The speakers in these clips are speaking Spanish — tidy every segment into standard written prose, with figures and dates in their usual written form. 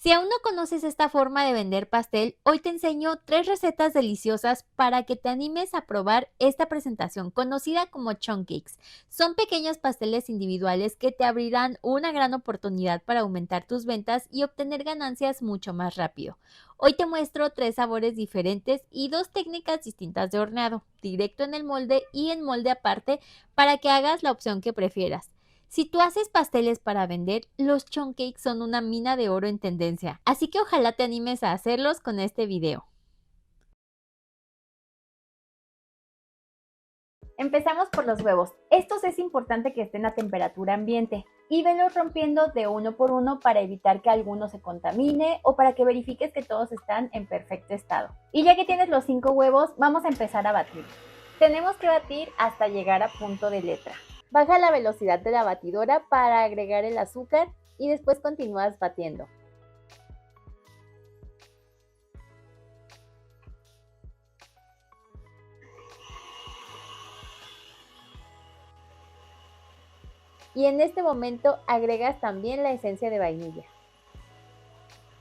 Si aún no conoces esta forma de vender pastel, hoy te enseño 3 recetas deliciosas para que te animes a probar esta presentación, conocida como chunk cakes. Son pequeños pasteles individuales que te abrirán una gran oportunidad para aumentar tus ventas y obtener ganancias mucho más rápido. Hoy te muestro 3 sabores diferentes y 2 técnicas distintas de horneado, directo en el molde y en molde aparte, para que hagas la opción que prefieras. Si tú haces pasteles para vender, los chunk cakes son una mina de oro en tendencia, así que ojalá te animes a hacerlos con este video. Empezamos por los huevos. Estos es importante que estén a temperatura ambiente y velos rompiendo de uno por uno para evitar que alguno se contamine o para que verifiques que todos están en perfecto estado. Y ya que tienes los 5 huevos, vamos a empezar a batir. Tenemos que batir hasta llegar a punto de letra. Baja la velocidad de la batidora para agregar el azúcar y después continúas batiendo. Y en este momento agregas también la esencia de vainilla.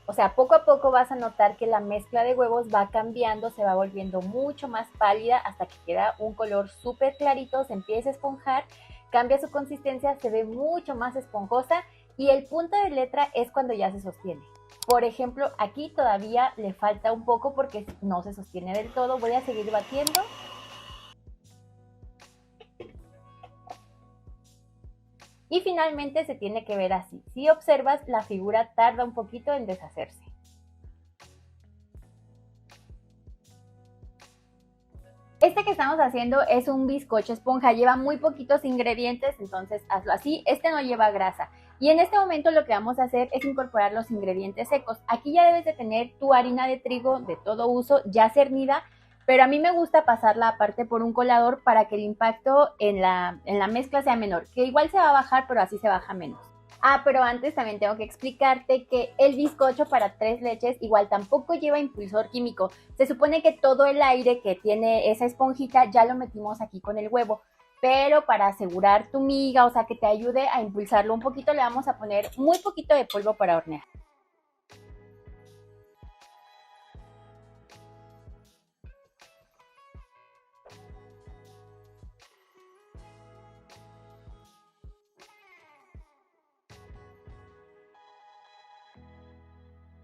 O sea, poco a poco vas a notar que la mezcla de huevos va cambiando, se va volviendo mucho más pálida hasta que queda un color súper clarito, se empieza a esponjar, cambia su consistencia, se ve mucho más esponjosa y el punto de letra es cuando ya se sostiene. Por ejemplo, aquí todavía le falta un poco porque no se sostiene del todo. Voy a seguir batiendo. Y finalmente se tiene que ver así. Si observas, la figura tarda un poquito en deshacerse. Este que estamos haciendo es un bizcocho esponja, lleva muy poquitos ingredientes, entonces hazlo así. Este no lleva grasa. Y en este momento lo que vamos a hacer es incorporar los ingredientes secos. Aquí ya debes de tener tu harina de trigo de todo uso ya cernida, pero a mí me gusta pasarla aparte por un colador para que el impacto en la mezcla sea menor, que igual se va a bajar, pero así se baja menos. Ah, pero antes también tengo que explicarte que el bizcocho para 3 leches igual tampoco lleva impulsor químico. Se supone que todo el aire que tiene esa esponjita ya lo metimos aquí con el huevo, pero para asegurar tu miga, o sea, que te ayude a impulsarlo un poquito, le vamos a poner muy poquito de polvo para hornear.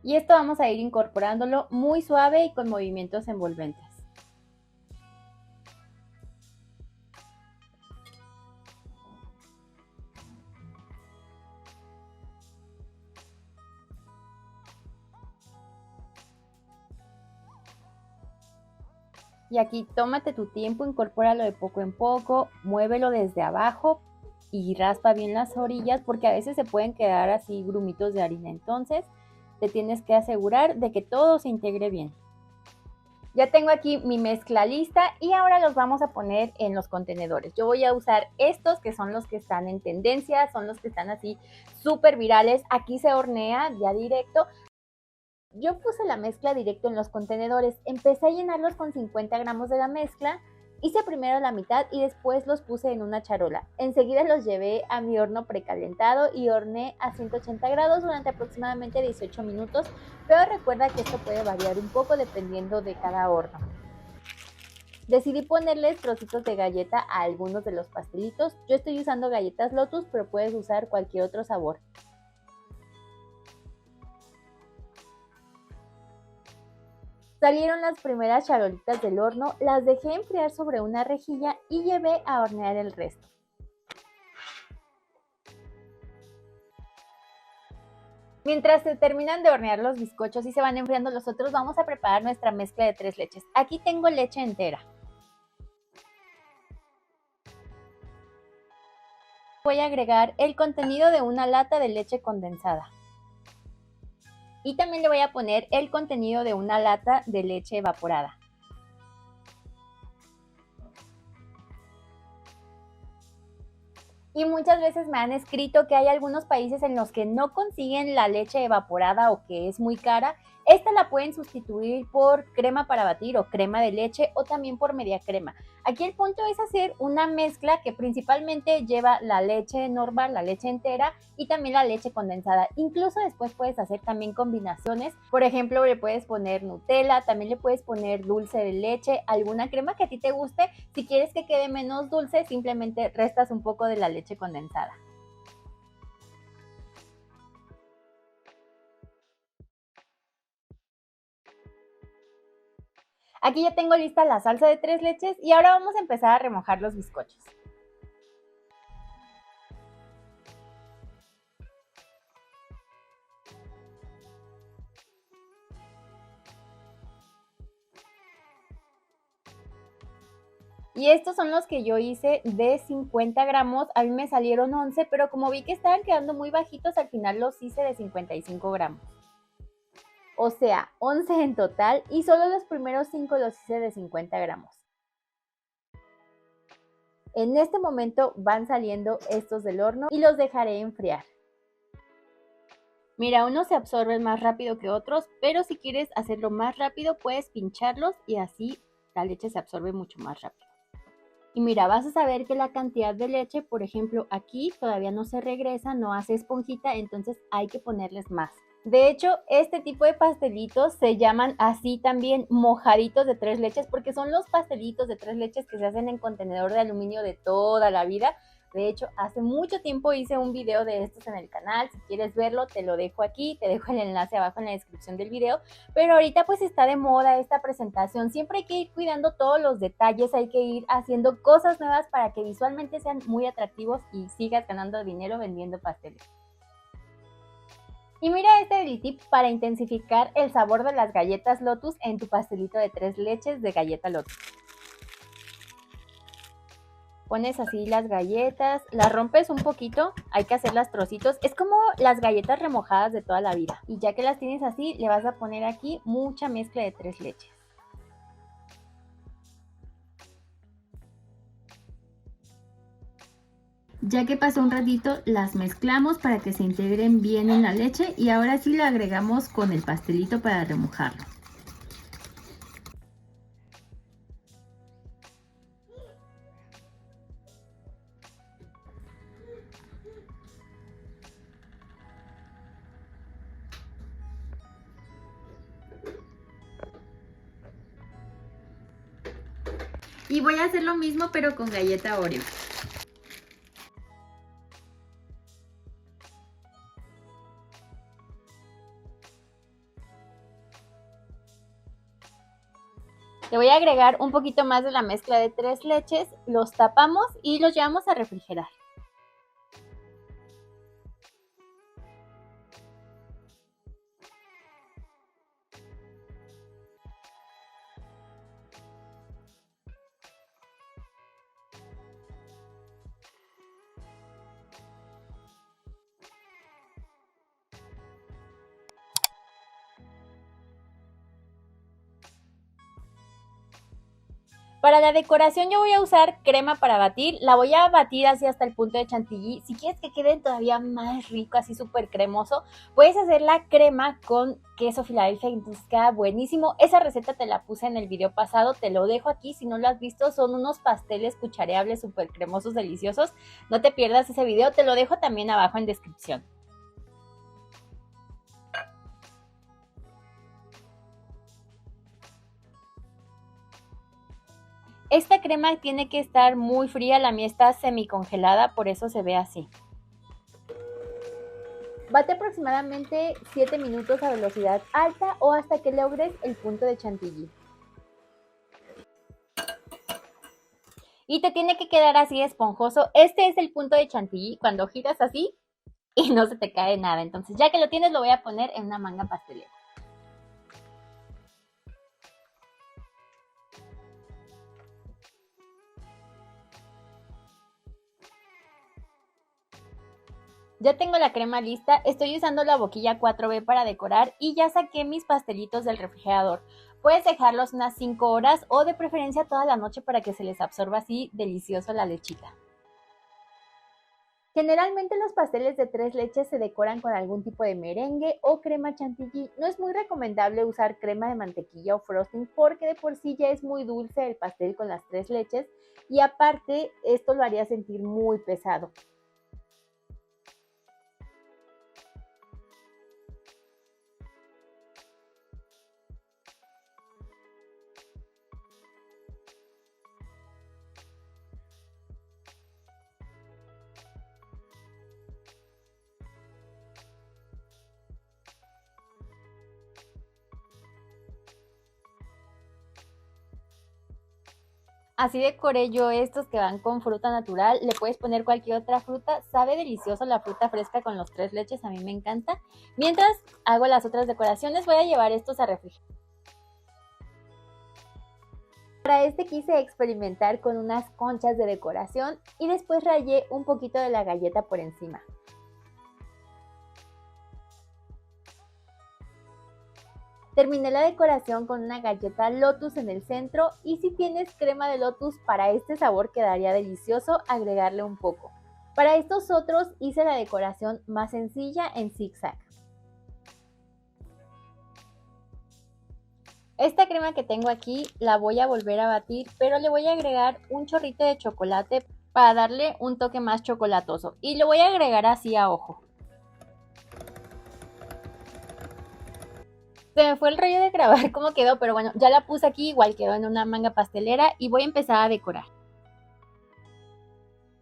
Y esto vamos a ir incorporándolo muy suave y con movimientos envolventes. Y aquí tómate tu tiempo, incorpóralo de poco en poco, muévelo desde abajo y raspa bien las orillas porque a veces se pueden quedar así grumitos de harina. Entonces te tienes que asegurar de que todo se integre bien. Ya tengo aquí mi mezcla lista y ahora los vamos a poner en los contenedores. Yo voy a usar estos que son los que están en tendencia, son los que están así súper virales. Aquí se hornea ya directo. Yo puse la mezcla directo en los contenedores, empecé a llenarlos con 50 gramos de la mezcla, hice primero la mitad y después los puse en una charola. Enseguida los llevé a mi horno precalentado y horneé a 180 grados durante aproximadamente 18 minutos, pero recuerda que esto puede variar un poco dependiendo de cada horno. Decidí ponerles trocitos de galleta a algunos de los pastelitos. Yo estoy usando galletas Lotus, pero puedes usar cualquier otro sabor. Salieron las primeras charolitas del horno, las dejé enfriar sobre una rejilla y llevé a hornear el resto. Mientras se terminan de hornear los bizcochos y se van enfriando los otros, vamos a preparar nuestra mezcla de 3 leches. Aquí tengo leche entera. Voy a agregar el contenido de una lata de leche condensada. Y también le voy a poner el contenido de una lata de leche evaporada. Y muchas veces me han escrito que hay algunos países en los que no consiguen la leche evaporada o que es muy cara. Esta la pueden sustituir por crema para batir o crema de leche o también por media crema. Aquí el punto es hacer una mezcla que principalmente lleva la leche normal, la leche entera y también la leche condensada. Incluso después puedes hacer también combinaciones. Por ejemplo, le puedes poner Nutella, también le puedes poner dulce de leche, alguna crema que a ti te guste. Si quieres que quede menos dulce, simplemente restas un poco de la leche condensada. Aquí ya tengo lista la salsa de 3 leches y ahora vamos a empezar a remojar los bizcochos. Y estos son los que yo hice de 50 gramos, a mí me salieron 11, pero como vi que estaban quedando muy bajitos, al final los hice de 55 gramos. O sea, 11 en total y solo los primeros 5 los hice de 50 gramos. En este momento van saliendo estos del horno y los dejaré enfriar. Mira, unos se absorben más rápido que otros, pero si quieres hacerlo más rápido puedes pincharlos y así la leche se absorbe mucho más rápido. Y mira, vas a saber que la cantidad de leche, por ejemplo, aquí todavía no se regresa, no hace esponjita, entonces hay que ponerles más. De hecho, este tipo de pastelitos se llaman así también mojaditos de 3 leches porque son los pastelitos de 3 leches que se hacen en contenedor de aluminio de toda la vida. De hecho, hace mucho tiempo hice un video de estos en el canal. Si quieres verlo, te lo dejo aquí, te dejo el enlace abajo en la descripción del video. Pero ahorita pues está de moda esta presentación. Siempre hay que ir cuidando todos los detalles, hay que ir haciendo cosas nuevas para que visualmente sean muy atractivos y sigas ganando dinero vendiendo pasteles. Y mira este tip para intensificar el sabor de las galletas Lotus en tu pastelito de 3 leches de galleta Lotus. Pones así las galletas, las rompes un poquito, hay que hacerlas trocitos. Es como las galletas remojadas de toda la vida. Y ya que las tienes así, le vas a poner aquí mucha mezcla de 3 leches. Ya que pasó un ratito, las mezclamos para que se integren bien en la leche y ahora sí lo agregamos con el pastelito para remojarlo. Y voy a hacer lo mismo pero con galleta Oreo. Le voy a agregar un poquito más de la mezcla de 3 leches, los tapamos y los llevamos a refrigerar. Para la decoración yo voy a usar crema para batir, la voy a batir así hasta el punto de chantilly. Si quieres que quede todavía más rico, así súper cremoso, puedes hacer la crema con queso Filadelfia, entonces queda buenísimo. Esa receta te la puse en el video pasado, te lo dejo aquí, si no lo has visto, son unos pasteles cuchareables súper cremosos, deliciosos. No te pierdas ese video, te lo dejo también abajo en descripción. Esta crema tiene que estar muy fría, la mía está semicongelada, por eso se ve así. Bate aproximadamente 7 minutos a velocidad alta o hasta que logres el punto de chantilly. Y te tiene que quedar así esponjoso. Este es el punto de chantilly cuando giras así y no se te cae nada. Entonces ya que lo tienes lo voy a poner en una manga pastelera. Ya tengo la crema lista, estoy usando la boquilla 4B para decorar y ya saqué mis pastelitos del refrigerador. Puedes dejarlos unas 5 horas o de preferencia toda la noche para que se les absorba así delicioso la lechita. Generalmente los pasteles de tres leches se decoran con algún tipo de merengue o crema chantilly. No es muy recomendable usar crema de mantequilla o frosting porque de por sí ya es muy dulce el pastel con las tres leches y aparte esto lo haría sentir muy pesado. Así decoré yo estos que van con fruta natural. Le puedes poner cualquier otra fruta. Sabe delicioso la fruta fresca con los tres leches. A mí me encanta. Mientras hago las otras decoraciones, voy a llevar estos a refrigerar. Para este quise experimentar con unas conchas de decoración y después rayé un poquito de la galleta por encima. Terminé la decoración con una galleta Lotus en el centro y si tienes crema de Lotus para este sabor quedaría delicioso agregarle un poco. Para estos otros hice la decoración más sencilla en zigzag. Esta crema que tengo aquí la voy a volver a batir, pero le voy a agregar un chorrito de chocolate para darle un toque más chocolatoso y lo voy a agregar así a ojo. Se me fue el rollo de grabar cómo quedó, pero bueno, ya la puse aquí, igual quedó en una manga pastelera y voy a empezar a decorar.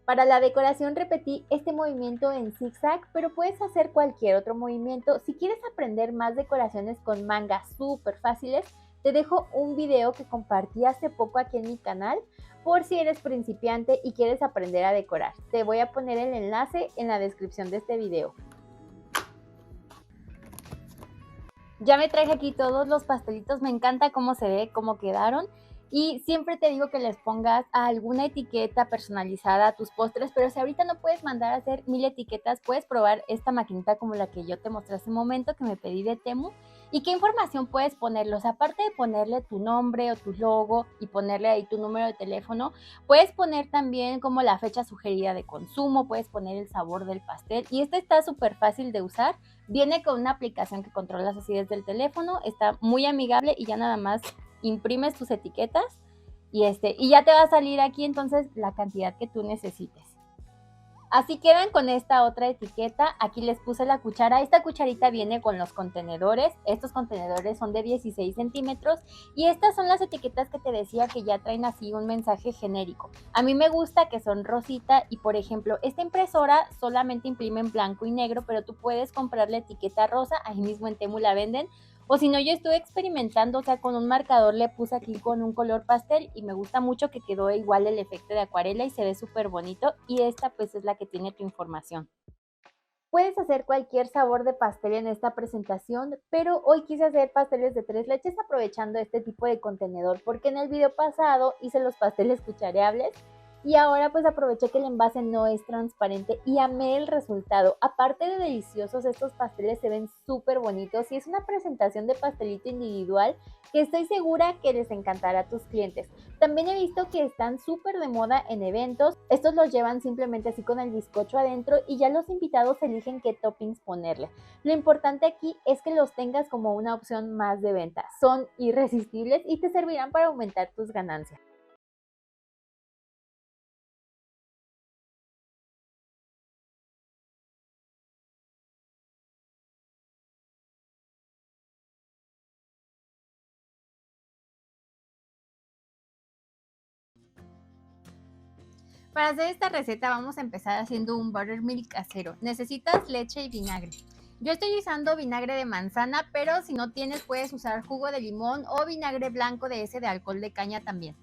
Para la decoración repetí este movimiento en zigzag, pero puedes hacer cualquier otro movimiento. Si quieres aprender más decoraciones con mangas súper fáciles, te dejo un video que compartí hace poco aquí en mi canal por si eres principiante y quieres aprender a decorar. Te voy a poner el enlace en la descripción de este video. Ya me traje aquí todos los pastelitos, me encanta cómo se ve, cómo quedaron. Y siempre te digo que les pongas alguna etiqueta personalizada a tus postres, pero si ahorita no puedes mandar a hacer 1000 etiquetas, puedes probar esta maquinita como la que yo te mostré hace un momento que me pedí de Temu. ¿Y qué información puedes ponerlos? Aparte de ponerle tu nombre o tu logo y ponerle ahí tu número de teléfono, puedes poner también como la fecha sugerida de consumo, puedes poner el sabor del pastel y este está súper fácil de usar. Viene con una aplicación que controlas así desde el teléfono, está muy amigable y ya nada más imprimes tus etiquetas y ya te va a salir aquí entonces la cantidad que tú necesites. Así quedan con esta otra etiqueta. Aquí les puse la cuchara. Esta cucharita viene con los contenedores. Estos contenedores son de 16 centímetros. Y estas son las etiquetas que te decía que ya traen así un mensaje genérico. A mí me gusta que son rosita y por ejemplo, esta impresora solamente imprime en blanco y negro, pero tú puedes comprar la etiqueta rosa. Ahí mismo en Temu la venden. O si no, yo estuve experimentando, o sea, con un marcador le puse aquí con un color pastel y me gusta mucho que quedó igual el efecto de acuarela y se ve súper bonito. Y esta pues es la que tiene tu información. Puedes hacer cualquier sabor de pastel en esta presentación, pero hoy quise hacer pasteles de tres leches aprovechando este tipo de contenedor, porque en el video pasado hice los pasteles cuchareables y ahora pues aproveché que el envase no es transparente y amé el resultado. Aparte de deliciosos, estos pasteles se ven súper bonitos y es una presentación de pastelito individual que estoy segura que les encantará a tus clientes. También he visto que están súper de moda en eventos. Estos los llevan simplemente así con el bizcocho adentro y ya los invitados eligen qué toppings ponerle. Lo importante aquí es que los tengas como una opción más de venta. Son irresistibles y te servirán para aumentar tus ganancias. Para hacer esta receta vamos a empezar haciendo un buttermilk casero. Necesitas leche y vinagre. Yo estoy usando vinagre de manzana, pero si no tienes puedes usar jugo de limón o vinagre blanco de ese de alcohol de caña también.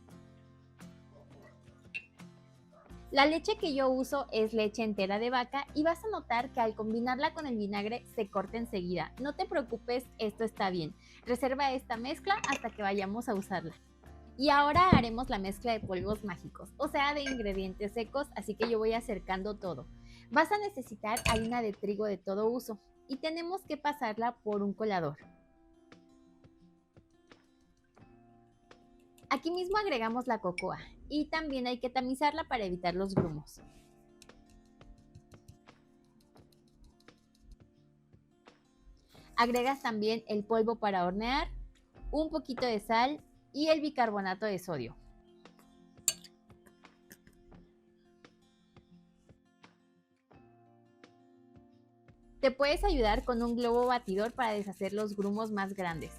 La leche que yo uso es leche entera de vaca y vas a notar que al combinarla con el vinagre se corta enseguida. No te preocupes, esto está bien. Reserva esta mezcla hasta que vayamos a usarla. Y ahora haremos la mezcla de polvos mágicos, o sea, de ingredientes secos, así que yo voy acercando todo. Vas a necesitar harina de trigo de todo uso y tenemos que pasarla por un colador. Aquí mismo agregamos la cocoa y también hay que tamizarla para evitar los grumos. Agregas también el polvo para hornear, un poquito de sal y el bicarbonato de sodio. Te puedes ayudar con un globo batidor para deshacer los grumos más grandes.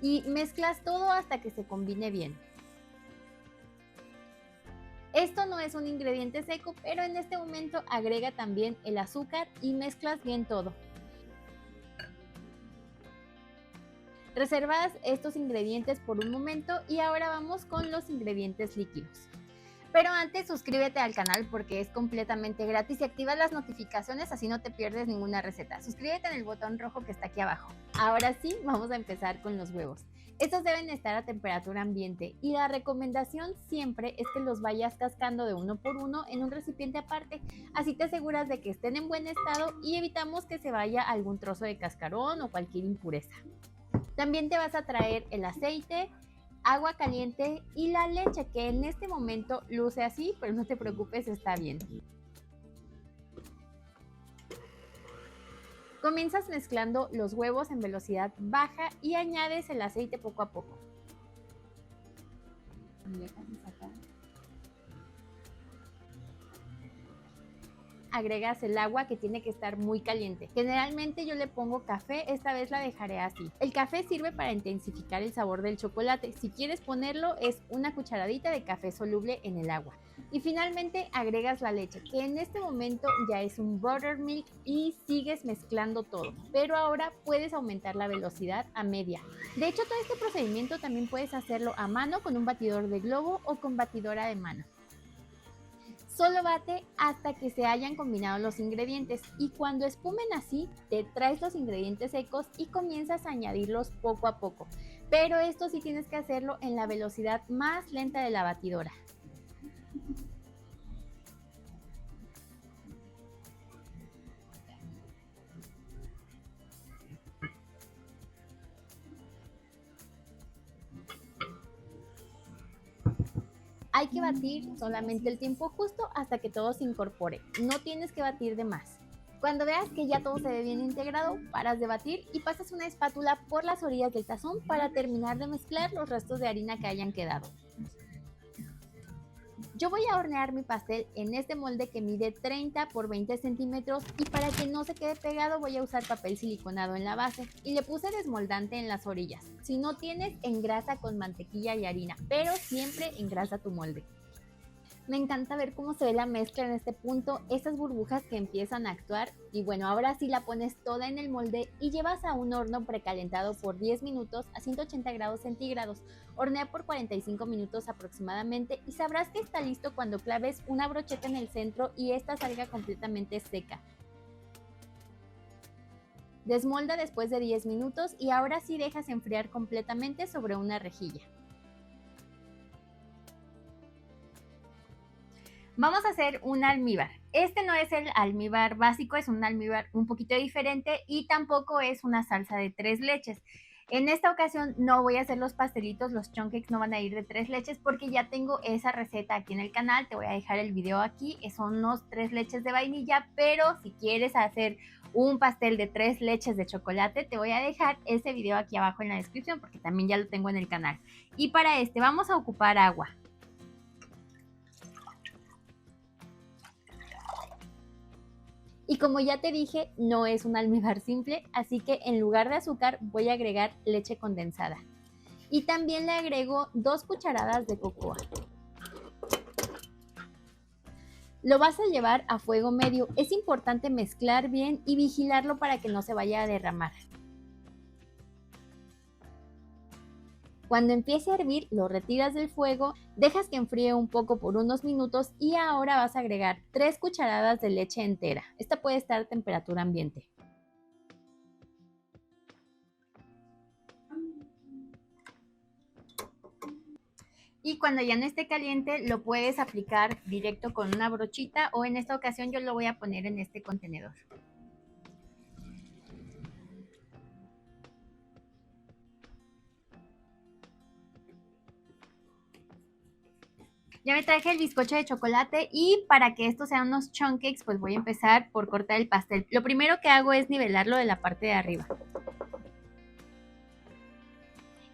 Y mezclas todo hasta que se combine bien. Esto no es un ingrediente seco, pero en este momento agrega también el azúcar y mezclas bien todo. Reservas estos ingredientes por un momento y ahora vamos con los ingredientes líquidos. Pero antes suscríbete al canal porque es completamente gratis y activa las notificaciones, así no te pierdes ninguna receta. Suscríbete en el botón rojo que está aquí abajo. Ahora sí, vamos a empezar con los huevos. Estos deben estar a temperatura ambiente y la recomendación siempre es que los vayas cascando de uno por uno en un recipiente aparte. Así te aseguras de que estén en buen estado y evitamos que se vaya algún trozo de cascarón o cualquier impureza. También te vas a traer el aceite, agua caliente y la leche, que en este momento luce así, pero no te preocupes, está bien. Comienzas mezclando los huevos en velocidad baja y añades el aceite poco a poco. Agregas el agua, que tiene que estar muy caliente. Generalmente yo le pongo café, esta vez la dejaré así. El café sirve para intensificar el sabor del chocolate. Si quieres ponerlo, es una cucharadita de café soluble en el agua. Y finalmente agregas la leche, que en este momento ya es un buttermilk, y sigues mezclando todo. Pero ahora puedes aumentar la velocidad a media. De hecho, todo este procedimiento también puedes hacerlo a mano con un batidor de globo o con batidora de mano. Solo bate hasta que se hayan combinado los ingredientes y cuando espumen así, te traes los ingredientes secos y comienzas a añadirlos poco a poco. Pero esto sí tienes que hacerlo en la velocidad más lenta de la batidora. Hay que batir solamente el tiempo justo hasta que todo se incorpore. No tienes que batir de más. Cuando veas que ya todo se ve bien integrado, paras de batir y pasas una espátula por las orillas del tazón para terminar de mezclar los restos de harina que hayan quedado. Yo voy a hornear mi pastel en este molde que mide 30 por 20 centímetros y para que no se quede pegado voy a usar papel siliconado en la base y le puse desmoldante en las orillas. Si no tienes, engrasa con mantequilla y harina, pero siempre engrasa tu molde. Me encanta ver cómo se ve la mezcla en este punto, esas burbujas que empiezan a actuar. Y bueno, ahora sí la pones toda en el molde y llevas a un horno precalentado por 10 minutos a 180 grados centígrados. Hornea por 45 minutos aproximadamente y sabrás que está listo cuando claves una brocheta en el centro y esta salga completamente seca. Desmolda después de 10 minutos y ahora sí dejas enfriar completamente sobre una rejilla. Vamos a hacer un almíbar. Este no es el almíbar básico, es un almíbar un poquito diferente y tampoco es una salsa de 3 leches. En esta ocasión no voy a hacer los pastelitos, los chunk no van a ir de 3 leches porque ya tengo esa receta aquí en el canal. Te voy a dejar el video aquí, son unos 3 leches de vainilla, pero si quieres hacer un pastel de 3 leches de chocolate, te voy a dejar ese video aquí abajo en la descripción porque también ya lo tengo en el canal. Y para este vamos a ocupar agua. Y como ya te dije, no es un almíbar simple, así que en lugar de azúcar voy a agregar leche condensada. Y también le agrego 2 cucharadas de cocoa. Lo vas a llevar a fuego medio. Es importante mezclar bien y vigilarlo para que no se vaya a derramar. Cuando empiece a hervir, lo retiras del fuego, dejas que enfríe un poco por unos minutos y ahora vas a agregar 3 cucharadas de leche entera. Esta puede estar a temperatura ambiente. Y cuando ya no esté caliente, lo puedes aplicar directo con una brochita o en esta ocasión yo lo voy a poner en este contenedor. Ya me traje el bizcocho de chocolate y para que estos sean unos chunk cakes, pues voy a empezar por cortar el pastel. Lo primero que hago es nivelarlo de la parte de arriba.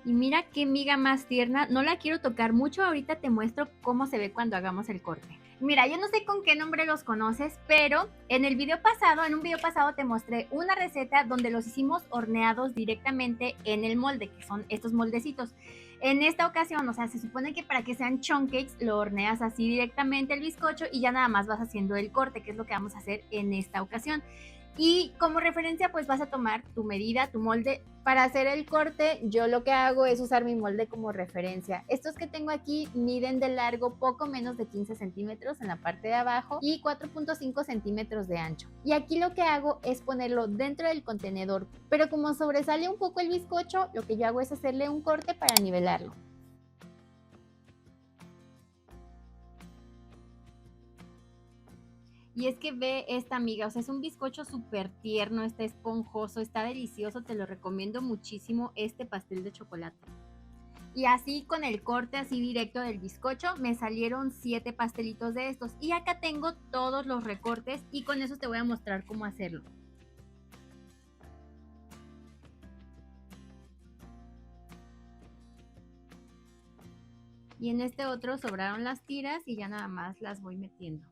Y mira qué miga más tierna, no la quiero tocar mucho, ahorita te muestro cómo se ve cuando hagamos el corte. Mira, yo no sé con qué nombre los conoces, pero en un video pasado te mostré una receta donde los hicimos horneados directamente en el molde, que son estos moldecitos. En esta ocasión, o sea, se supone que para que sean chunk cakes lo horneas así directamente el bizcocho y ya nada más vas haciendo el corte, que es lo que vamos a hacer en esta ocasión. Y como referencia, pues vas a tomar tu medida, tu molde. Para hacer el corte, yo lo que hago es usar mi molde como referencia. Estos que tengo aquí miden de largo poco menos de 15 centímetros en la parte de abajo y 4.5 centímetros de ancho. Y aquí lo que hago es ponerlo dentro del contenedor, pero como sobresale un poco el bizcocho, lo que yo hago es hacerle un corte para nivelarlo. Y es que ve esta amiga, o sea, es un bizcocho súper tierno, está esponjoso, está delicioso, te lo recomiendo muchísimo este pastel de chocolate. Y así con el corte así directo del bizcocho me salieron 7 pastelitos de estos. Y acá tengo todos los recortes y con eso te voy a mostrar cómo hacerlo. Y en este otro sobraron las tiras y ya nada más las voy metiendo.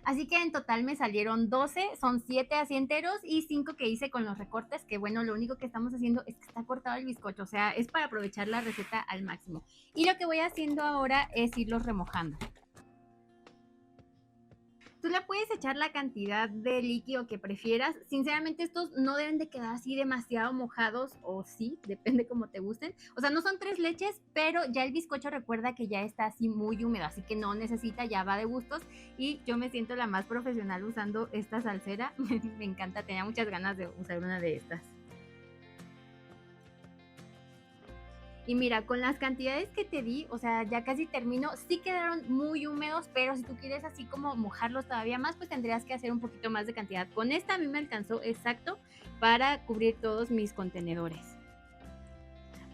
Así que en total me salieron 12, son 7 así enteros y 5 que hice con los recortes, que bueno, lo único que estamos haciendo es que está cortado el bizcocho, o sea, es para aprovechar la receta al máximo. Y lo que voy haciendo ahora es irlos remojando. Tú le puedes echar la cantidad de líquido que prefieras. Sinceramente estos no deben de quedar así demasiado mojados, o sí, depende como te gusten. O sea, no son 3 leches, pero ya el bizcocho recuerda que ya está así muy húmedo, así que no necesita, ya va de gustos. Y yo me siento la más profesional usando esta salsera. Me encanta, tenía muchas ganas de usar una de estas. Y mira, con las cantidades que te di, o sea, ya casi termino, sí quedaron muy húmedos, pero si tú quieres así como mojarlos todavía más, pues tendrías que hacer un poquito más de cantidad. Con esta a mí me alcanzó exacto para cubrir todos mis contenedores.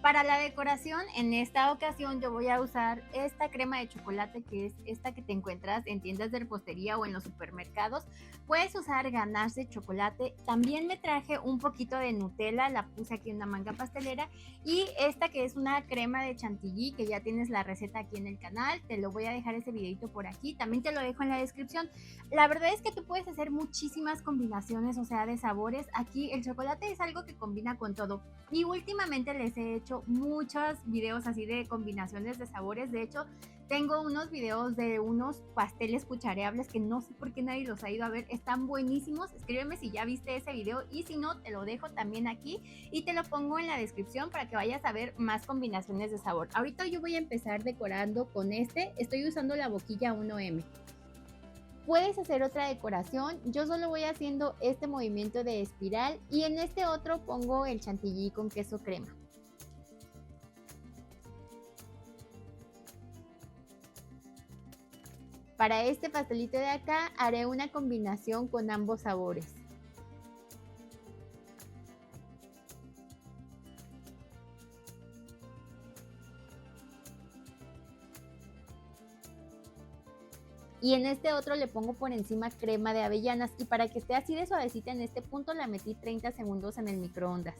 Para la decoración, en esta ocasión yo voy a usar esta crema de chocolate, que es esta que te encuentras en tiendas de repostería o en los supermercados. Puedes usar ganache de chocolate. También me traje un poquito de Nutella, la puse aquí en una manga pastelera. Y esta que es una crema de chantilly, que ya tienes la receta aquí en el canal. Te lo voy a dejar ese videito por aquí. También te lo dejo en la descripción. La verdad es que tú puedes hacer muchísimas combinaciones, o sea, de sabores. Aquí el chocolate es algo que combina con todo. Y últimamente les he hecho muchos videos así de combinaciones de sabores. De hecho, tengo unos videos de unos pasteles cuchareables que no sé por qué nadie los ha ido a ver. Están buenísimos. Escríbeme si ya viste ese video y si no, te lo dejo también aquí y te lo pongo en la descripción para que vayas a ver más combinaciones de sabor. Ahorita yo voy a empezar decorando con este. Estoy usando la boquilla 1M. Puedes hacer otra decoración, yo solo voy haciendo este movimiento de espiral y en este otro pongo el chantilly con queso crema. Para este pastelito de acá haré una combinación con ambos sabores. Y en este otro le pongo por encima crema de avellanas y para que esté así de suavecita en este punto la metí 30 segundos en el microondas.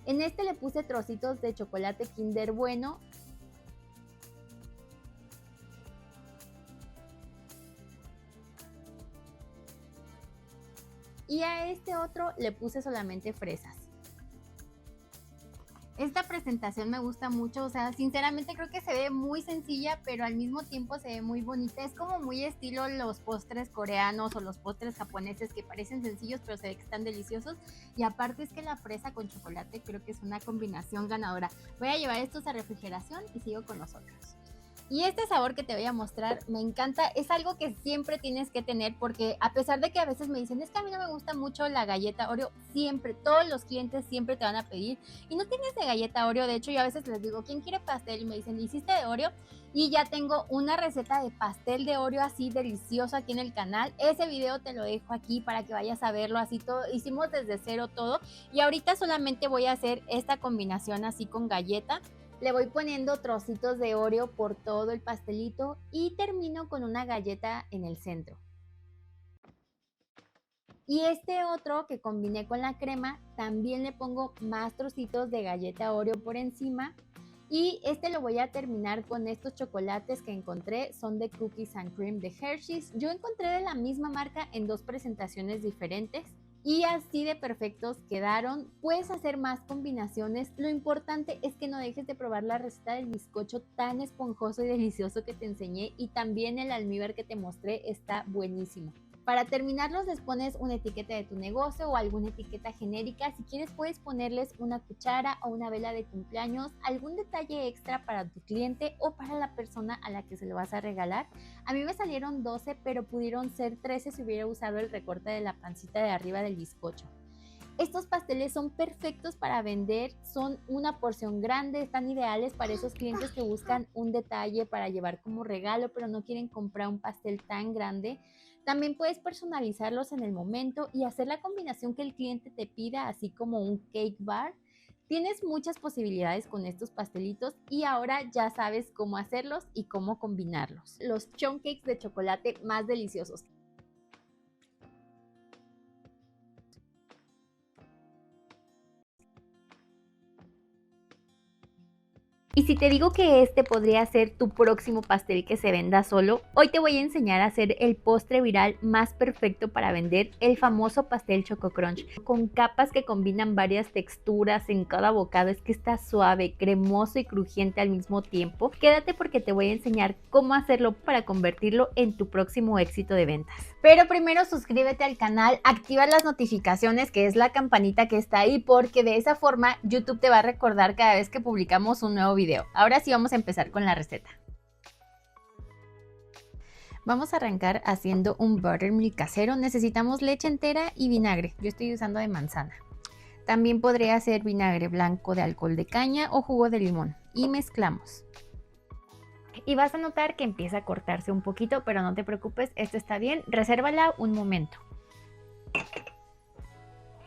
En este le puse trocitos de chocolate Kinder Bueno. Y a este otro le puse solamente fresas. Esta presentación me gusta mucho, o sea, sinceramente creo que se ve muy sencilla, pero al mismo tiempo se ve muy bonita. Es como muy estilo los postres coreanos o los postres japoneses que parecen sencillos, pero se ve que están deliciosos. Y aparte es que la fresa con chocolate creo que es una combinación ganadora. Voy a llevar estos a refrigeración y sigo con nosotros. Y este sabor que te voy a mostrar me encanta, es algo que siempre tienes que tener porque a pesar de que a veces me dicen, es que a mí no me gusta mucho la galleta Oreo, siempre, todos los clientes siempre te van a pedir y no tienes de galleta Oreo. De hecho yo a veces les digo, ¿quién quiere pastel? Y me dicen, ¿hiciste de Oreo? Y ya tengo una receta de pastel de Oreo así delicioso aquí en el canal. Ese video te lo dejo aquí para que vayas a verlo así todo, hicimos desde cero todo y ahorita solamente voy a hacer esta combinación así con galleta. Le voy poniendo trocitos de Oreo por todo el pastelito y termino con una galleta en el centro. Y este otro que combiné con la crema, también le pongo más trocitos de galleta Oreo por encima. Y este lo voy a terminar con estos chocolates que encontré, son de Cookies and Cream de Hershey's. Yo encontré de la misma marca en 2 presentaciones diferentes. Y así de perfectos quedaron. Puedes hacer más combinaciones. Lo importante es que no dejes de probar la receta del bizcocho tan esponjoso y delicioso que te enseñé. Y también el almíbar que te mostré está buenísimo. Para terminarlos les pones una etiqueta de tu negocio o alguna etiqueta genérica. Si quieres puedes ponerles una cuchara o una vela de cumpleaños, algún detalle extra para tu cliente o para la persona a la que se lo vas a regalar. A mí me salieron 12, pero pudieron ser 13 si hubiera usado el recorte de la pancita de arriba del bizcocho. Estos pasteles son perfectos para vender, son una porción grande, están ideales para esos clientes que buscan un detalle para llevar como regalo, pero no quieren comprar un pastel tan grande. También puedes personalizarlos en el momento y hacer la combinación que el cliente te pida, así como un cake bar. Tienes muchas posibilidades con estos pastelitos y ahora ya sabes cómo hacerlos y cómo combinarlos. Los chunk cakes de chocolate más deliciosos. Y si te digo que este podría ser tu próximo pastel que se venda solo, hoy te voy a enseñar a hacer el postre viral más perfecto para vender, el famoso pastel Choco Crunch, con capas que combinan varias texturas en cada bocado. Es que está suave, cremoso y crujiente al mismo tiempo. Quédate porque te voy a enseñar cómo hacerlo para convertirlo en tu próximo éxito de ventas. Pero primero suscríbete al canal, activa las notificaciones, que es la campanita que está ahí, porque de esa forma YouTube te va a recordar cada vez que publicamos un nuevo video. Ahora sí vamos a empezar con la receta. Vamos a arrancar haciendo un buttermilk casero. Necesitamos leche entera y vinagre. Yo estoy usando de manzana. También podría ser vinagre blanco de alcohol de caña o jugo de limón. Y mezclamos. Y vas a notar que empieza a cortarse un poquito, pero no te preocupes, esto está bien. Resérvala un momento.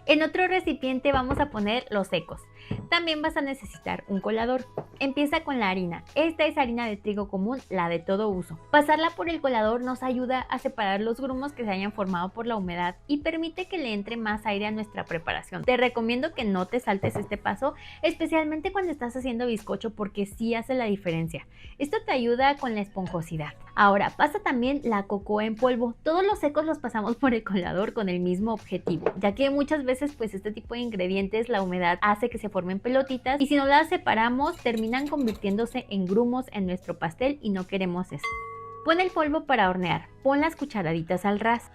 En otro recipiente vamos a poner los secos. También vas a necesitar un colador. Empieza con la harina. Esta es harina de trigo común, la de todo uso. Pasarla por el colador nos ayuda a separar los grumos que se hayan formado por la humedad y permite que le entre más aire a nuestra preparación. Te recomiendo que no te saltes este paso, especialmente cuando estás haciendo bizcocho, porque sí hace la diferencia. Esto te ayuda con la esponjosidad. Ahora, pasa también la cocoa en polvo. Todos los secos los pasamos por el colador con el mismo objetivo, ya que muchas veces pues este tipo de ingredientes, la humedad hace que se formen pelotitas y si no las separamos terminan convirtiéndose en grumos en nuestro pastel y no queremos eso. Pon el polvo para hornear, pon las cucharaditas al ras.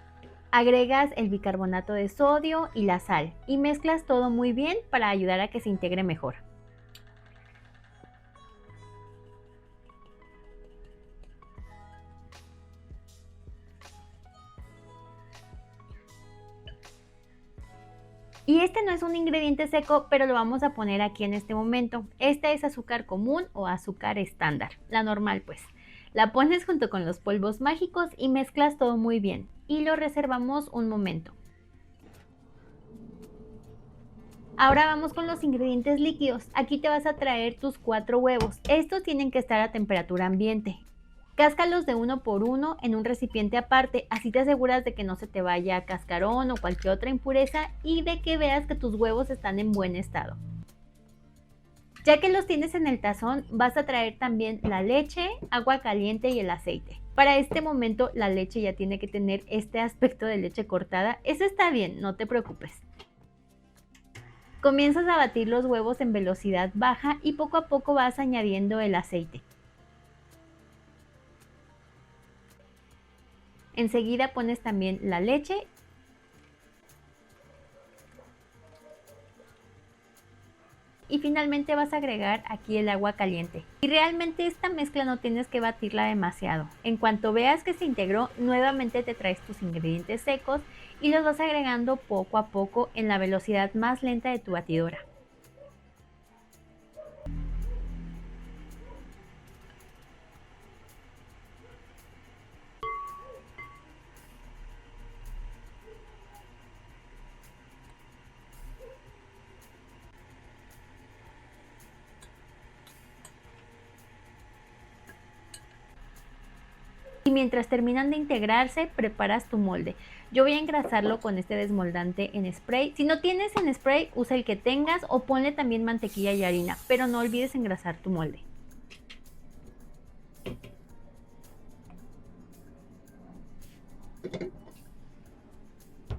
Agregas el bicarbonato de sodio y la sal y mezclas todo muy bien para ayudar a que se integre mejor. Y este no es un ingrediente seco, pero lo vamos a poner aquí en este momento. Esta es azúcar común o azúcar estándar, la normal pues. La pones junto con los polvos mágicos y mezclas todo muy bien. Y lo reservamos un momento. Ahora vamos con los ingredientes líquidos. Aquí te vas a traer tus 4 huevos. Estos tienen que estar a temperatura ambiente. Cáscalos de uno por uno en un recipiente aparte, así te aseguras de que no se te vaya cascarón o cualquier otra impureza y de que veas que tus huevos están en buen estado. Ya que los tienes en el tazón, vas a traer también la leche, agua caliente y el aceite. Para este momento la leche ya tiene que tener este aspecto de leche cortada. Eso está bien, no te preocupes. Comienzas a batir los huevos en velocidad baja y poco a poco vas añadiendo el aceite. Enseguida pones también la leche y finalmente vas a agregar aquí el agua caliente. Y realmente esta mezcla no tienes que batirla demasiado. En cuanto veas que se integró, nuevamente te traes tus ingredientes secos y los vas agregando poco a poco en la velocidad más lenta de tu batidora. Y mientras terminan de integrarse, preparas tu molde. Yo voy a engrasarlo con este desmoldante en spray. Si no tienes en spray, usa el que tengas o ponle también mantequilla y harina, pero no olvides engrasar tu molde.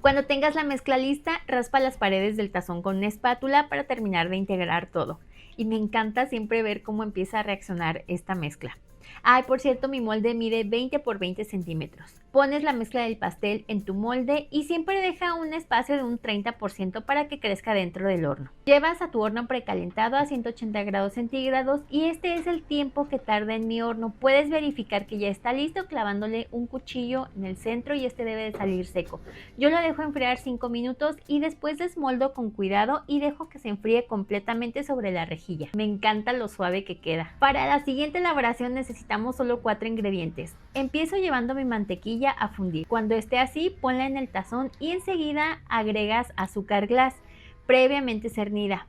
Cuando tengas la mezcla lista, raspa las paredes del tazón con una espátula para terminar de integrar todo. Y me encanta siempre ver cómo empieza a reaccionar esta mezcla. Ay, por cierto, mi molde mide 20 por 20 centímetros. Pones la mezcla del pastel en tu molde y siempre deja un espacio de un 30% para que crezca dentro del horno. Llevas a tu horno precalentado a 180 grados centígrados y este es el tiempo que tarda en mi horno. Puedes verificar que ya está listo clavándole un cuchillo en el centro y este debe de salir seco. Yo lo dejo enfriar 5 minutos y después desmoldo con cuidado y dejo que se enfríe completamente sobre la rejilla. Me encanta lo suave que queda. Para la siguiente elaboración necesitamos solo 4 ingredientes. Empiezo llevando mi mantequilla a fundir. Cuando esté así, ponla en el tazón y enseguida agregas azúcar glass previamente cernida.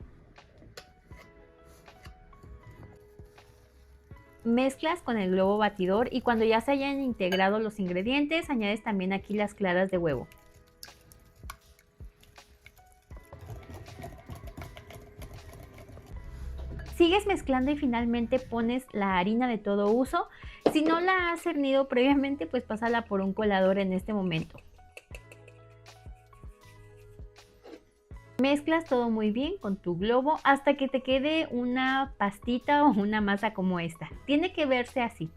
Mezclas con el globo batidor y cuando ya se hayan integrado los ingredientes, añades también aquí las claras de huevo. Sigues mezclando y finalmente pones la harina de todo uso. Si no la has cernido previamente, pues pásala por un colador en este momento. Mezclas todo muy bien con tu globo hasta que te quede una pastita o una masa como esta. Tiene que verse así.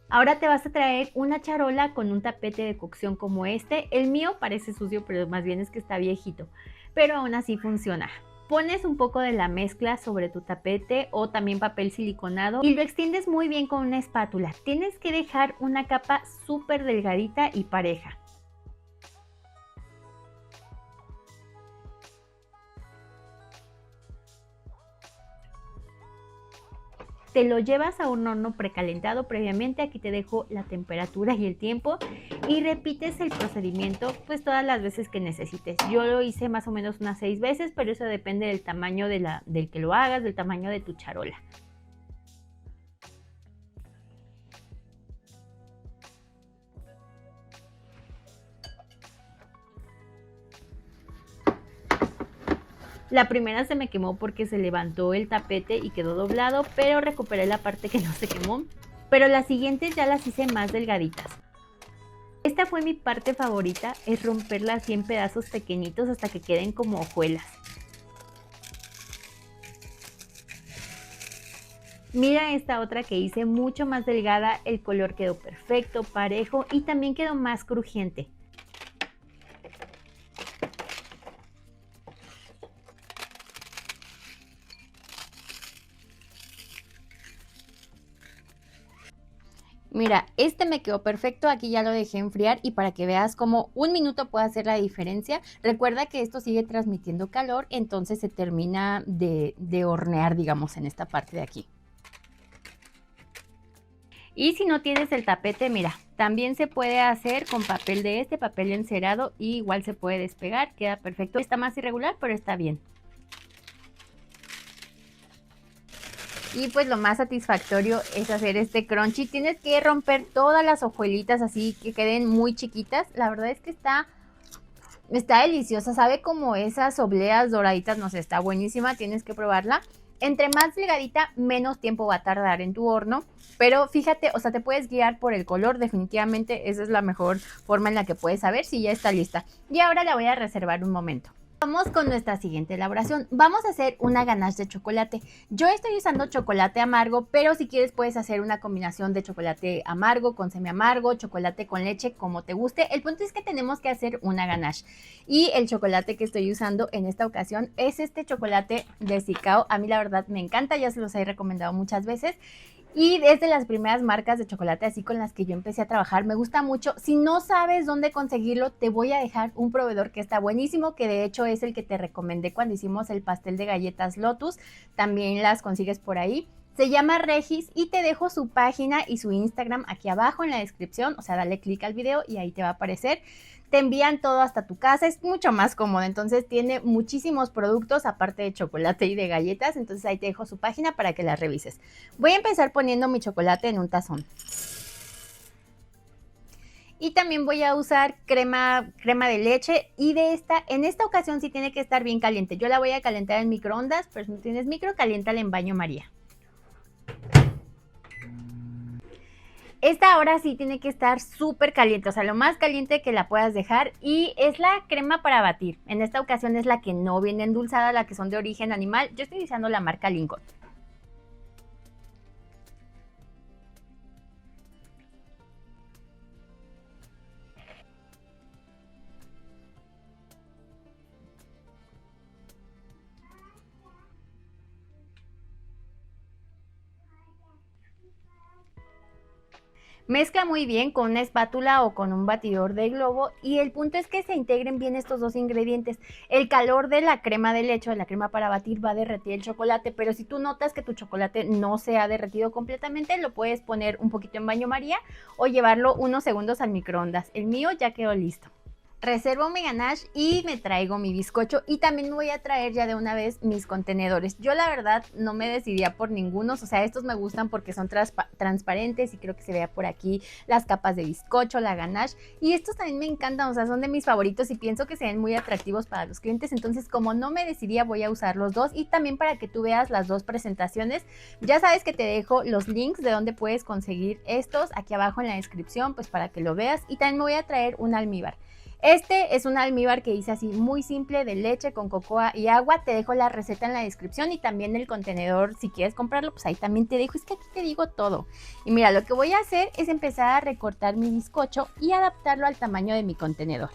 Ahora te vas a traer una charola con un tapete de cocción como este. El mío parece sucio, pero más bien es que está viejito, pero aún así funciona. Pones un poco de la mezcla sobre tu tapete o también papel siliconado y lo extiendes muy bien con una espátula. Tienes que dejar una capa súper delgadita y pareja. Te lo llevas a un horno precalentado previamente, aquí te dejo la temperatura y el tiempo y repites el procedimiento pues todas las veces que necesites. Yo lo hice más o menos unas 6 veces, pero eso depende del tamaño del que lo hagas, del tamaño de tu charola. La primera se me quemó porque se levantó el tapete y quedó doblado, pero recuperé la parte que no se quemó. Pero las siguientes ya las hice más delgaditas. Esta fue mi parte favorita, es romperlas así en pedazos pequeñitos hasta que queden como hojuelas. Mira esta otra que hice mucho más delgada, el color quedó perfecto, parejo y también quedó más crujiente. Mira, este me quedó perfecto, aquí ya lo dejé enfriar y para que veas cómo un minuto puede hacer la diferencia. Recuerda que esto sigue transmitiendo calor, entonces se termina de hornear, digamos, en esta parte de aquí. Y si no tienes el tapete, mira, también se puede hacer con papel de papel encerado y igual se puede despegar, queda perfecto. Está más irregular, pero está bien. Y pues lo más satisfactorio es hacer este crunchy. Tienes que romper todas las hojuelitas así que queden muy chiquitas. La verdad es que está deliciosa. Sabe como esas obleas doraditas. No sé, está buenísima. Tienes que probarla. Entre más delgadita, menos tiempo va a tardar en tu horno. Pero fíjate, o sea, te puedes guiar por el color. Definitivamente esa es la mejor forma en la que puedes saber si ya está lista. Y ahora la voy a reservar un momento. Vamos con nuestra siguiente elaboración. Vamos a hacer una ganache de chocolate. Yo estoy usando chocolate amargo, pero si quieres puedes hacer una combinación de chocolate amargo con semi amargo, chocolate con leche, como te guste. El punto es que tenemos que hacer una ganache. Y el chocolate que estoy usando en esta ocasión es este chocolate de Sicao. A mí la verdad me encanta, ya se los he recomendado muchas veces. Y es de las primeras marcas de chocolate así con las que yo empecé a trabajar. Me gusta mucho. Si no sabes dónde conseguirlo, te voy a dejar un proveedor que está buenísimo, que de hecho es el que te recomendé cuando hicimos el pastel de galletas Lotus. También las consigues por ahí. Se llama Regis y te dejo su página y su Instagram aquí abajo en la descripción. O sea, dale clic al video y ahí te va a aparecer. te envían todo hasta tu casa, es mucho más cómodo, entonces tiene muchísimos productos aparte de chocolate y de galletas, entonces ahí te dejo su página para que la revises. Voy a empezar poniendo mi chocolate en un tazón. Y también voy a usar crema de leche y en esta ocasión sí tiene que estar bien caliente. Yo la voy a calentar en microondas, pero si no tienes micro, caliéntala en baño María. Esta ahora sí tiene que estar súper caliente, o sea, lo más caliente que la puedas dejar, y es la crema para batir. En esta ocasión es la que no viene endulzada, la que son de origen animal. Yo estoy usando la marca Lincoln. Mezcla muy bien con una espátula o con un batidor de globo, y el punto es que se integren bien estos dos ingredientes. El calor de la crema de leche, de la crema para batir, va a derretir el chocolate, pero si tú notas que tu chocolate no se ha derretido completamente, lo puedes poner un poquito en baño María o llevarlo unos segundos al microondas. El mío ya quedó listo. Reservo mi ganache y me traigo mi bizcocho, y también me voy a traer ya de una vez mis contenedores. Yo la verdad no me decidía por ningunos, o sea, estos me gustan porque son transparentes y creo que se vea por aquí las capas de bizcocho, la ganache, y estos también me encantan, o sea, son de mis favoritos y pienso que se ven muy atractivos para los clientes. Entonces, como no me decidía, voy a usar los dos, y también para que tú veas las dos presentaciones. Ya sabes que te dejo los links de donde puedes conseguir estos aquí abajo en la descripción, pues para que lo veas. Y también me voy a traer un almíbar. Este es un almíbar que hice así muy simple, de leche con cocoa y agua. Te dejo la receta en la descripción y también el contenedor, si quieres comprarlo, pues ahí también te dejo. Es que aquí te digo todo. Y mira, lo que voy a hacer es empezar a recortar mi bizcocho y adaptarlo al tamaño de mi contenedor.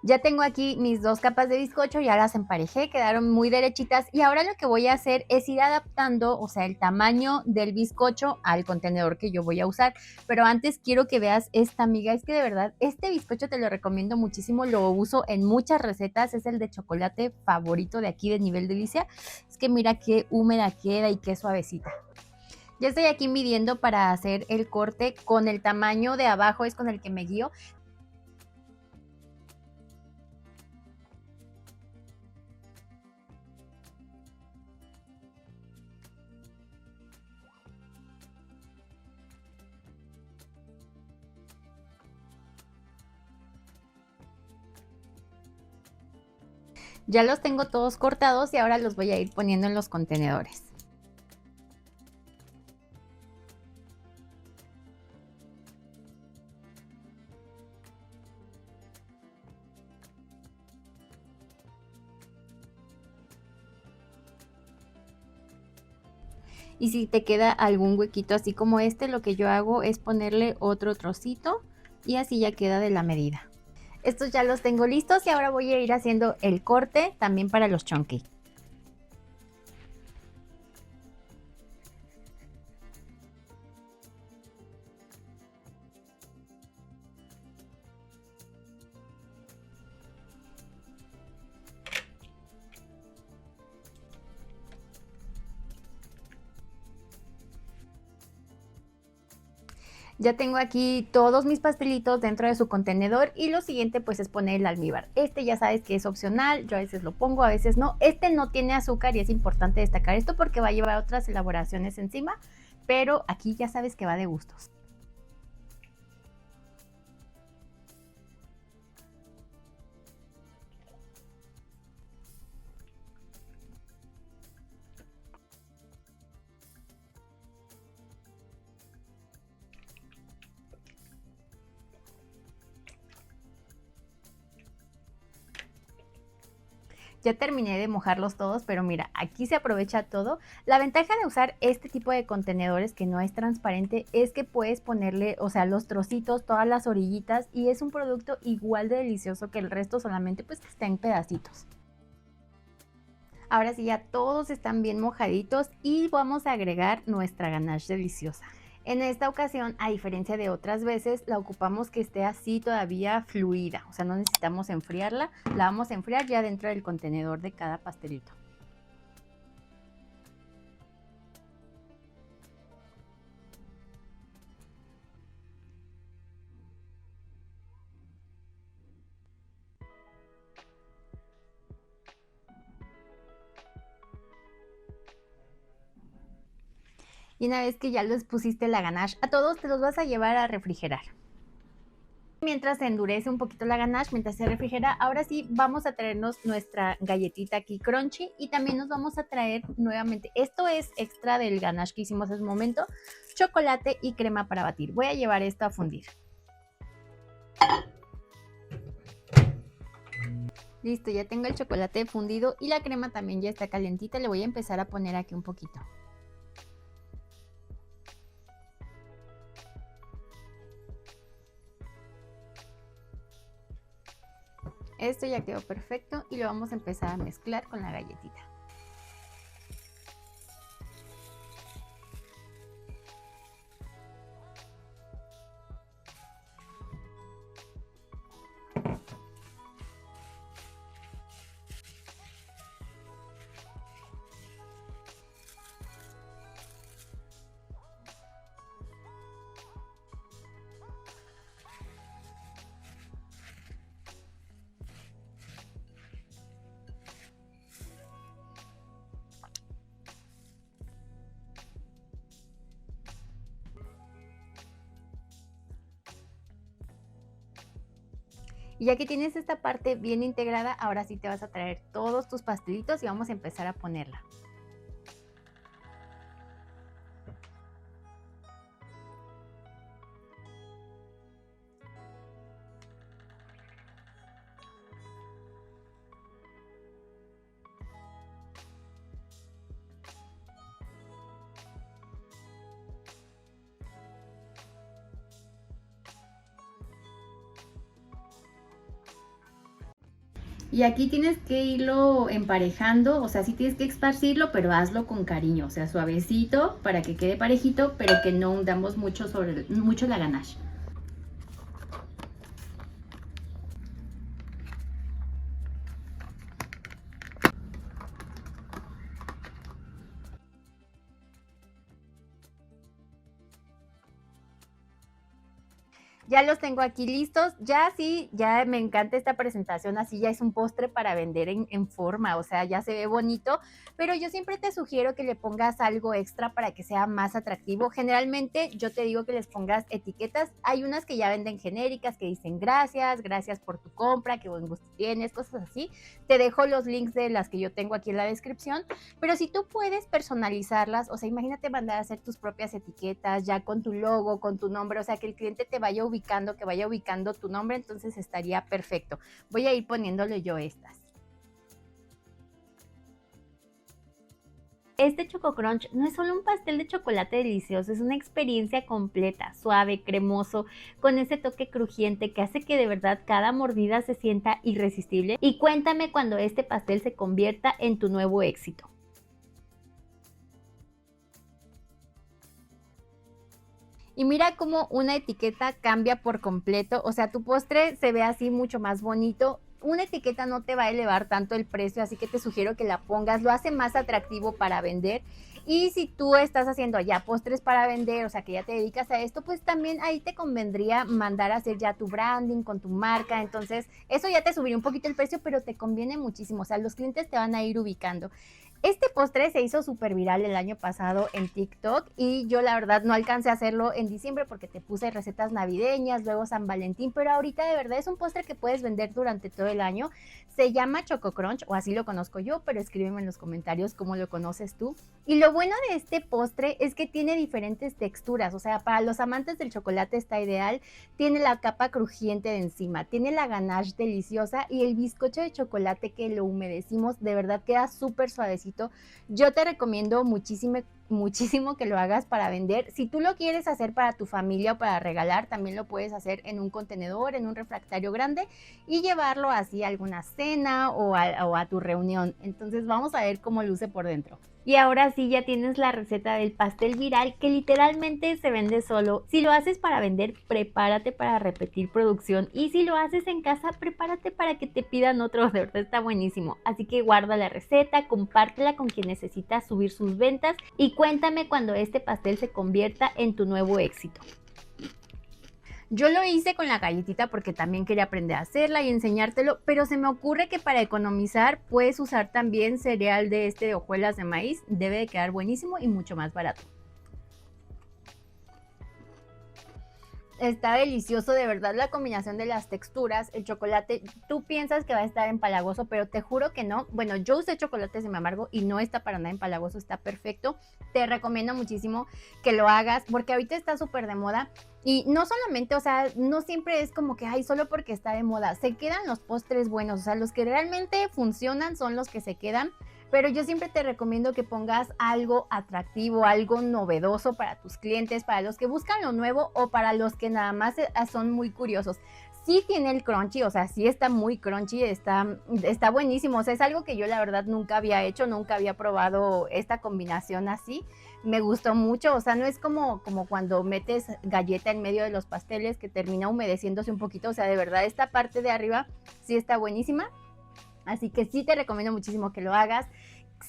Ya tengo aquí mis dos capas de bizcocho, ya las emparejé, quedaron muy derechitas, y ahora lo que voy a hacer es ir adaptando, o sea, el tamaño del bizcocho al contenedor que yo voy a usar. Pero antes quiero que veas esta, amiga, es que de verdad este bizcocho te lo recomiendo muchísimo, lo uso en muchas recetas, es el de chocolate favorito de aquí de Nivel Delicia. Es que mira qué húmeda queda y qué suavecita. Ya estoy aquí midiendo para hacer el corte con el tamaño de abajo, es con el que me guío. Ya los tengo todos cortados y ahora los voy a ir poniendo en los contenedores. Y si te queda algún huequito así como este, lo que yo hago es ponerle otro trocito y así ya queda de la medida. Estos ya los tengo listos y ahora voy a ir haciendo el corte también para los chunky. Ya tengo aquí todos mis pastelitos dentro de su contenedor, y lo siguiente pues es poner el almíbar. Este ya sabes que es opcional, yo a veces lo pongo, a veces no. Este no tiene azúcar y es importante destacar esto porque va a llevar otras elaboraciones encima, pero aquí ya sabes que va de gustos. Ya terminé de mojarlos todos, pero mira, aquí se aprovecha todo. La ventaja de usar este tipo de contenedores que no es transparente es que puedes ponerle, o sea, los trocitos, todas las orillitas, y es un producto igual de delicioso que el resto, solamente pues que está en pedacitos. Ahora sí, ya todos están bien mojaditos y vamos a agregar nuestra ganache deliciosa. En esta ocasión, a diferencia de otras veces, la ocupamos que esté así todavía fluida, o sea, no necesitamos enfriarla, la vamos a enfriar ya dentro del contenedor de cada pastelito. Y una vez que ya les pusiste la ganache a todos, te los vas a llevar a refrigerar. Mientras se endurece un poquito la ganache, mientras se refrigera, ahora sí vamos a traernos nuestra galletita aquí crunchy y también nos vamos a traer nuevamente, esto es extra del ganache que hicimos hace un momento, chocolate y crema para batir. Voy a llevar esto a fundir. Listo, ya tengo el chocolate fundido y la crema también ya está calentita. Le voy a empezar a poner aquí un poquito. Esto ya quedó perfecto y lo vamos a empezar a mezclar con la galletita. Y ya que tienes esta parte bien integrada, ahora sí te vas a traer todos tus pastelitos y vamos a empezar a ponerla. Y aquí tienes que irlo emparejando, o sea, sí tienes que esparcirlo, pero hazlo con cariño, o sea, suavecito para que quede parejito, pero que no hundamos mucho mucho la ganache. Ya los tengo aquí listos, ya sí, ya me encanta esta presentación, así ya es un postre para vender en forma, o sea, ya se ve bonito, pero yo siempre te sugiero que le pongas algo extra para que sea más atractivo. Generalmente yo te digo que les pongas etiquetas, hay unas que ya venden genéricas que dicen gracias, gracias por tu compra, qué buen gusto tienes, cosas así. Te dejo los links de las que yo tengo aquí en la descripción, pero si tú puedes personalizarlas, o sea, imagínate mandar a hacer tus propias etiquetas ya con tu logo, con tu nombre, o sea, que el cliente te vaya que vaya ubicando tu nombre, entonces estaría perfecto. Voy a ir poniéndole yo estas. Este Choco Crunch no es solo un pastel de chocolate delicioso, es una experiencia completa, suave, cremoso, con ese toque crujiente que hace que de verdad cada mordida se sienta irresistible. Y cuéntame cuando este pastel se convierta en tu nuevo éxito. Y mira cómo una etiqueta cambia por completo, o sea, tu postre se ve así mucho más bonito. Una etiqueta no te va a elevar tanto el precio, así que te sugiero que la pongas, lo hace más atractivo para vender. Y si tú estás haciendo ya postres para vender, o sea, que ya te dedicas a esto, pues también ahí te convendría mandar a hacer ya tu branding con tu marca. Entonces, eso ya te subiría un poquito el precio, pero te conviene muchísimo, o sea, los clientes te van a ir ubicando. Este postre se hizo súper viral el año pasado en TikTok y yo la verdad no alcancé a hacerlo en diciembre porque te puse recetas navideñas, luego San Valentín, pero ahorita de verdad es un postre que puedes vender durante todo el año. Se llama Choco Crunch, o así lo conozco yo, pero escríbeme en los comentarios cómo lo conoces tú. Y lo bueno de este postre es que tiene diferentes texturas, o sea, para los amantes del chocolate está ideal. Tiene la capa crujiente de encima, tiene la ganache deliciosa y el bizcocho de chocolate que lo humedecimos, de verdad queda súper suavecito. Yo te recomiendo muchísimo que lo hagas para vender. Si tú lo quieres hacer para tu familia o para regalar, también lo puedes hacer en un contenedor, en un refractario grande y llevarlo así a alguna cena o a tu reunión. Entonces vamos a ver cómo luce por dentro. Y ahora sí ya tienes la receta del pastel viral que literalmente se vende solo. Si lo haces para vender, prepárate para repetir producción. Y si lo haces en casa, prepárate para que te pidan otro. De verdad está buenísimo. Así que guarda la receta, compártela con quien necesita subir sus ventas y cuéntame cuando este pastel se convierta en tu nuevo éxito. Yo lo hice con la galletita porque también quería aprender a hacerla y enseñártelo, pero se me ocurre que para economizar puedes usar también cereal de hojuelas de maíz. Debe de quedar buenísimo y mucho más barato. Está delicioso, de verdad, la combinación de las texturas, el chocolate, tú piensas que va a estar empalagoso, pero te juro que no. Bueno, yo usé chocolate semi-amargo y no está para nada empalagoso, está perfecto. Te recomiendo muchísimo que lo hagas porque ahorita está súper de moda. Y no solamente, o sea, no siempre es como que, ay, solo porque está de moda. Se quedan los postres buenos, o sea, los que realmente funcionan son los que se quedan. Pero yo siempre te recomiendo que pongas algo atractivo, algo novedoso para tus clientes, para los que buscan lo nuevo o para los que nada más son muy curiosos. Sí tiene el crunchy, o sea, sí está muy crunchy, está buenísimo. O sea, es algo que yo la verdad nunca había hecho, nunca había probado esta combinación así. Me gustó mucho, o sea, no es como cuando metes galleta en medio de los pasteles que termina humedeciéndose un poquito. O sea, de verdad esta parte de arriba sí está buenísima. Así que sí te recomiendo muchísimo que lo hagas.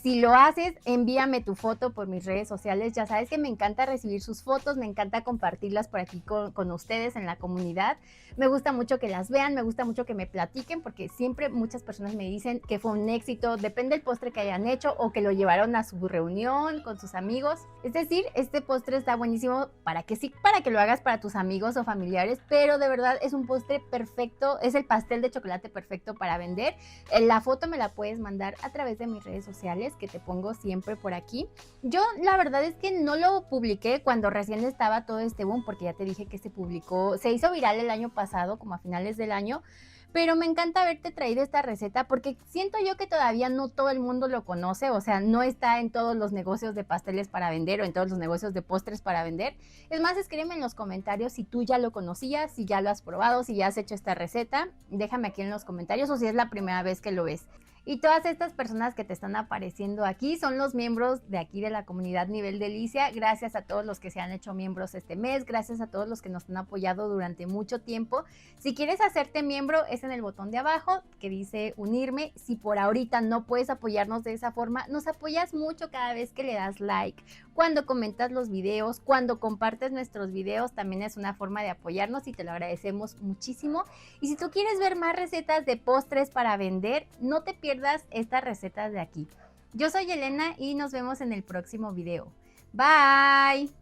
Si lo haces, envíame tu foto por mis redes sociales. Ya sabes que me encanta recibir sus fotos, me encanta compartirlas por aquí con ustedes en la comunidad. Me gusta mucho que las vean, me gusta mucho que me platiquen, porque siempre muchas personas me dicen que fue un éxito, depende del postre que hayan hecho o que lo llevaron a su reunión con sus amigos. Es decir, este postre está buenísimo para que lo hagas para tus amigos o familiares, pero de verdad es un postre perfecto, es el pastel de chocolate perfecto para vender. La foto me la puedes mandar a través de mis redes sociales, que te pongo siempre por aquí. Yo la verdad es que no lo publiqué cuando recién estaba todo este boom, porque ya te dije que se hizo viral el año pasado, como a finales del año, pero me encanta haberte traído esta receta porque siento yo que todavía no todo el mundo lo conoce, o sea, no está en todos los negocios de pasteles para vender o en todos los negocios de postres para vender. Es más, escríbeme en los comentarios si tú ya lo conocías, si ya lo has probado, si ya has hecho esta receta. Déjame aquí en los comentarios o si es la primera vez que lo ves. Y todas estas personas que te están apareciendo aquí son los miembros de aquí de la comunidad Nivel Delicia. Gracias a todos los que se han hecho miembros este mes, gracias a todos los que nos han apoyado durante mucho tiempo. Si quieres hacerte miembro, es en el botón de abajo que dice unirme. Si por ahorita no puedes apoyarnos de esa forma, nos apoyas mucho cada vez que le das like, cuando comentas los videos, cuando compartes nuestros videos, también es una forma de apoyarnos y te lo agradecemos muchísimo. Y si tú quieres ver más recetas de postres para vender, no te pierdas estas recetas de aquí. Yo soy Elena y nos vemos en el próximo video. Bye.